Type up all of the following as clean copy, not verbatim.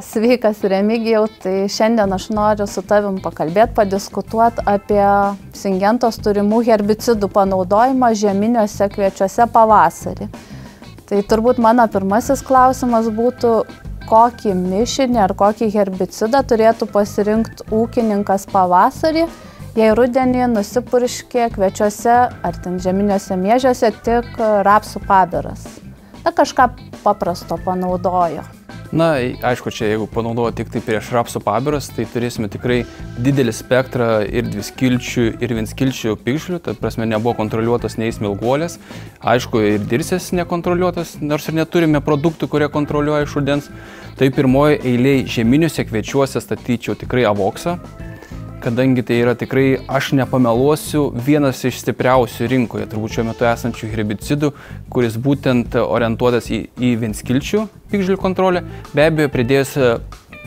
Sveikas Remigijau, tai šiandien aš noriu su tavim pakalbėti, padiskutuoti apie Syngentos turimų herbicidų panaudojimą žieminiuose kviečiuose pavasarį. Tai turbūt mano pirmasis klausimas būtų, kokį mišinį ar kokį herbicidą turėtų pasirinkti ūkininkas pavasarį, jei rudenį nusipurškė kviečiuose ar ten žieminiuose miežiuose tik rapsų pabiras. Na, kažką paprasto panaudojo. Na, aišku, čia jeigu panaudojo tik tai prieš rapsų pabiras, tai turėsime tikrai didelį spektrą ir dviskilčių, ir vienskilčių piktžolių, tai prasme nebuvo kontroliuotas nei smilguolės, aišku, ir dirsės nekontroliuotas, nors ir neturime produktų, kurie kontroliuoja iš rudens. Tai pirmoji eilėje žieminiuose kviečiuose statyčiau tikrai avoksą, kadangi tai yra tikrai, aš nepameluosiu, vienas iš stipriausių rinkoje, turbūt šiuo metu esančių herbicidų, kuris būtent orientuotas į vienskilčių piktžolių kontrolę. Be abejo, pridėjus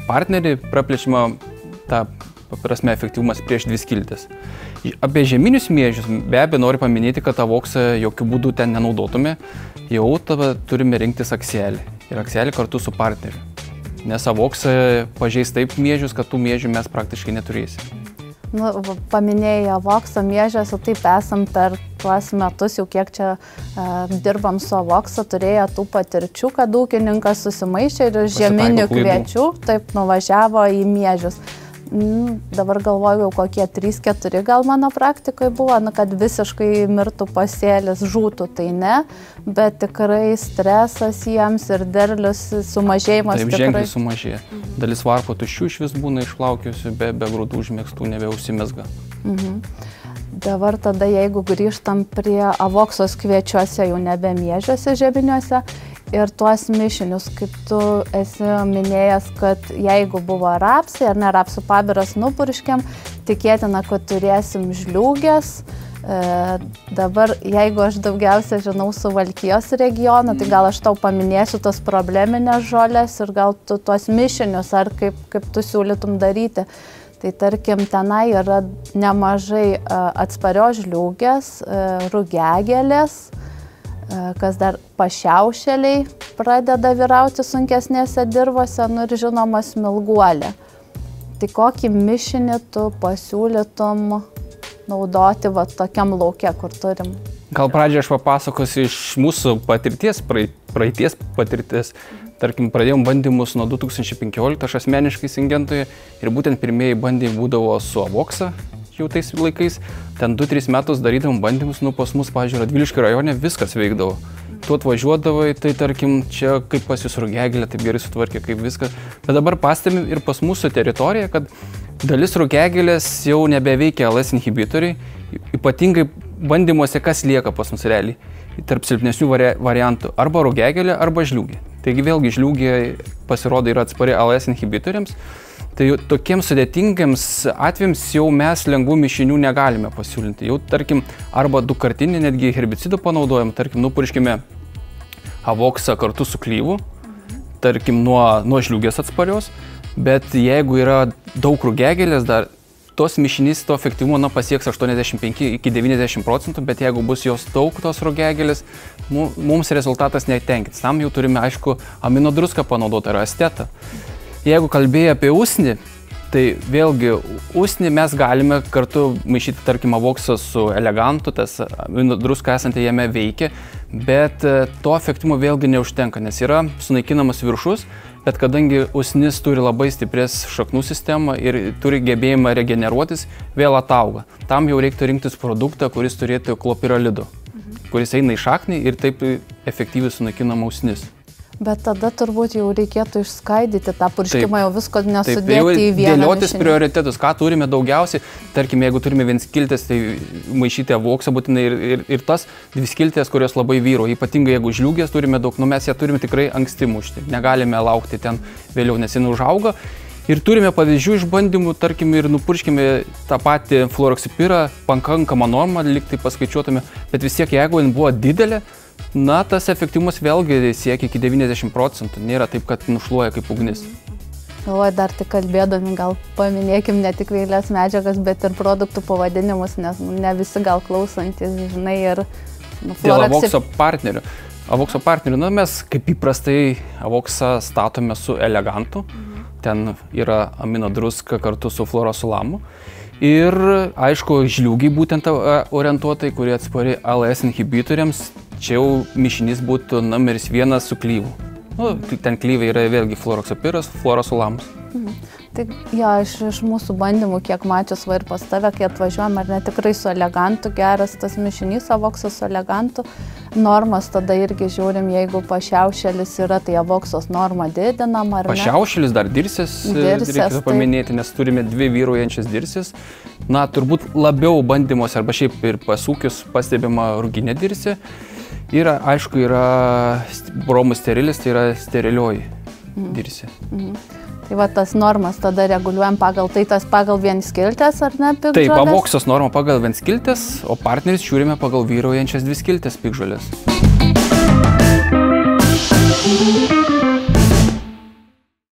partnerį, praplečiama ta prasme efektyvumas prieš dviskiltės. Apie žieminius miežius be abejo noriu paminėti, kad avoksą jokių būdų ten nenaudotume, jau tada turime rinktis akselį ir akselį kartu su partneriu. Nes avoksą pažeis taip miežius, kad tų miežių mes praktiškai neturėsime. Nu, paminėjai avoksą miežiuose, taip esam per tuos metus, jau kiek čia dirbam su avoksa, turėjo tų patirčių, kad ūkininkas susimaišė ir žieminių kviečių taip nuvažiavo į miežius. Dabar galvoju, kokie 3-4 gal mano praktikoje buvo, kad visiškai mirtų pasėlis, žūtų, tai ne, bet tikrai stresas jiems ir derlius sumažėjimas. Taip, ženkliai sumažėja. Dalis varpo tuščių iš vis būna išplaukiusių, be grūdų užmėgstų nebeužsimezga. Dabar tada, jeigu grįžtam prie avoksos kviečiuose, jau nebe miežiuose žieminiuose, ir tuos mišinius, kaip tu esi minėjęs, kad jeigu buvo rapsai ar ne rapsų pabiras nupurškiam, tikėtina, kad turėsim žliūgės. Dabar, jeigu aš daugiausia žinau Suvalkijos regioną, tai gal aš tau paminėsiu tos probleminės žolės ir gal tu tuos mišinius ar kaip tu siūlytum daryti. Tai tarkim, tenai yra nemažai atsparios žliūgės, rugiagėlės, kas dar pašiaušeliai pradeda vyrauti sunkesnėse dirvose, nu ir žinoma smilguolė. Tai kokį mišinį tu pasiūlytum naudoti va tokiam lauke, kur turim? Gal pradžią aš papasakosiu iš mūsų patirties, praeities patirties. Tarkim, pradėjom bandymus nuo 2015, aš asmeniškai Syngentoje, ir būtent pirmieji bandymai būdavo su avoksa jau tais laikais. Ten 2-3 metus darydavom bandymus, pas mus, pavyzdžiui, Radviliškio rajone viskas veikdavo. Tu atvažiuodavai, tai tarkim, čia kaip pas jūs rugiagėlė, taip gerai sutvarkė, kaip viskas. Bet dabar pastebim ir pas mūsų teritoriją, kad dalis rugiagėlės jau nebeveikia LS inhibitoriai, ypatingai bandymuose kas lieka pas mus realiai, tarp silpnesnių variantų, arba rugiagėlė, arba žliūgė. Taigi vėlgi žliūgė pasirodo yra atspari LS inhibitoriams. Tai tokiems sudėtingiams atvejams jau mes lengvų mišinių negalime pasiūlinti. Jau, tarkim, arba dukartinį netgi herbicidų panaudojam, tarkim, nupurškime avoksą kartu su klyvu, tarkim, nuo žliūgės atsparios, bet jeigu yra daug rugiagėlės dar, tos mišinys to efektyvumo pasieks 85–90%, bet jeigu bus jos daug tos rugiagėlės, mums rezultatas netenkins. Tam jau turime, aišku, aminodruską panaudoti ar astetą. Jeigu kalbėjai apie usnį, tai vėlgi usnį mes galime kartu maišyti, tarkim, avoksą su elegantu, tas druska esanti jame veikia, bet to efektyvumo vėlgi neužtenka, nes yra sunaikinamas viršus, bet kadangi usnis turi labai stiprias šaknų sistemą ir turi gebėjimą regeneruotis, vėl atauga. Tam jau reiktų rinktis produktą, kuris turėtų klopiralido, kuris eina į šaknį ir taip efektyviai sunaikinama usnis. Bet tada turbūt jau reikėtų išskaidyti tą purškimą, jau visko nesudėti į vieną mišinį. Dėliotis prioritetus, ką turime daugiausiai. Tarkim, jeigu turime vienskiltės, tai maišyti avoksą būtinai ir tas dviskiltės, kurios labai vyro. Ypatingai jeigu žliūgės turime daug, mes ją turime tikrai anksti mušti. Negalime laukti ten vėliau, nes jin užauga. Ir turime pavyzdžių išbandymų, tarkim, ir nupurškime tą patį fluoroksipirą, pakankamą normą, lyg tai paskaičiuotume, bet vis tiek, jeigu jin buvo didelė, tas efektyvumas vėlgi siekia iki 90%, nėra taip, kad nušluoja kaip ugnis. Galvoju, dar tik kalbėdami, gal paminėkim ne tik veiklias medžiagas, bet ir produktų pavadinimus, nes ne visi gal klausantis, žinai, ir Dėl avokso partnerių. Avokso partnerių, mes kaip įprastai avoksą statome su elegantu. Ten yra amino druska kartu su fluorosulamu. Ir, aišku, žliūgiai būtent orientuotai, kurie atspari ALS inhibitoriams. Čia jau mišinys būtų numeris 1 su klyvu. Ten klyvai yra vėlgi fluoroksapiras, fluorosulamas. Tai iš mūsų bandymų, kiek mačius ir pas tave, kai atvažiuojam, ar ne, tikrai su elegantu geras tas mišinys, avoksas su elegantu. Normas tada irgi žiūrim, jeigu pašiaušėlis yra, tai avoksos norma didinama, ar ne? Pašiaušėlis dar dirsės, reikėtų paminėti, nes turime 2 vyraujančias dirsės. Turbūt labiau bandymuose arba šiaip ir pasūkius pastebima ruginė dirsė. Ir, aišku, yra bromus sterilis, tai yra sterilioji dirsė. Tai va tas normas tada reguliuojam pagal tai, tas pagal vienskiltės, ar ne, piktžolės? Taip, avoksos norma pagal vienskiltės, o partneris žiūrime pagal vyraujančias 2 skiltės piktžolės.